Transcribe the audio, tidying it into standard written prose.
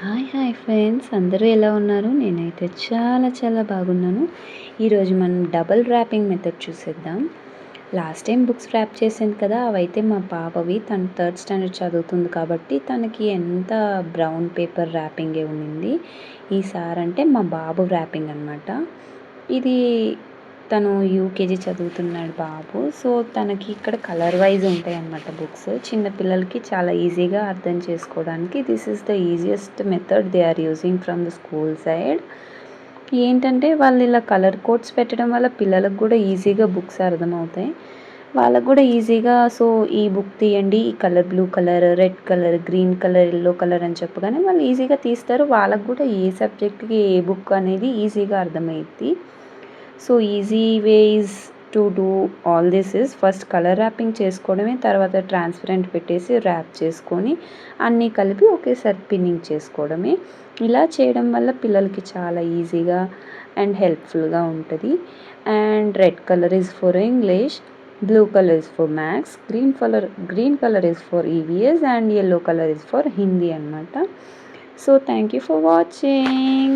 Hi friends, అందరూ ఎలా ఉన్నారు? నేనైతే చాలా చాలా బాగున్నాను. ఈరోజు మనం డబుల్ ర్యాపింగ్ మెథడ్ చూసేద్దాం. లాస్ట్ టైం బుక్స్ ర్యాప్ చేశాను కదా, అవైతే మా పాపవి. తను థర్డ్ స్టాండర్డ్ చదువుతుంది కాబట్టి తనకి ఎంత బ్రౌన్ పేపర్ ర్యాపింగే ఉండింది. ఈసారి అంటే మా బాబు ర్యాపింగ్ అనమాట. ఇది తను యూకేజీ చదువుతున్నాడు బాబు. సో తనకి ఇక్కడ కలర్ వైజ్ ఉంటాయి అన్నమాట బుక్స్. చిన్నపిల్లలకి చాలా ఈజీగా అర్థం చేసుకోవడానికి this is the easiest method they are using from the school side. ఏంటంటే వాళ్ళు ఇలా కలర్ కోడ్స్ పెట్టడం వల్ల పిల్లలకు కూడా ఈజీగా బుక్స్ అర్థమవుతాయి. వాళ్ళకు కూడా ఈజీగా సో ఈ బుక్ తీయండి, ఈ colour blue colour, red colour, green colour, yellow colour అని చెప్పగానే వాళ్ళు ఈజీగా తీస్తారు. వాళ్ళకు కూడా ఏ సబ్జెక్ట్కి ఏ బుక్ అనేది ఈజీగా అర్థమవుద్ది. So easy ways to do all this is first colour wrapping చేసుకోవడమే, తర్వాత ట్రాన్స్పరెంట్ పెట్టేసి ర్యాప్ చేసుకొని అన్నీ కలిపి ఒకేసారి పిన్నింగ్ చేసుకోవడమే. ఇలా చేయడం వల్ల పిల్లలకి చాలా ఈజీగా అండ్ హెల్ప్ఫుల్గా ఉంటుంది. And red colour is for English, blue color is for maths, green color is for EVS and yellow color is for Hindi anamata. So thank you for watching.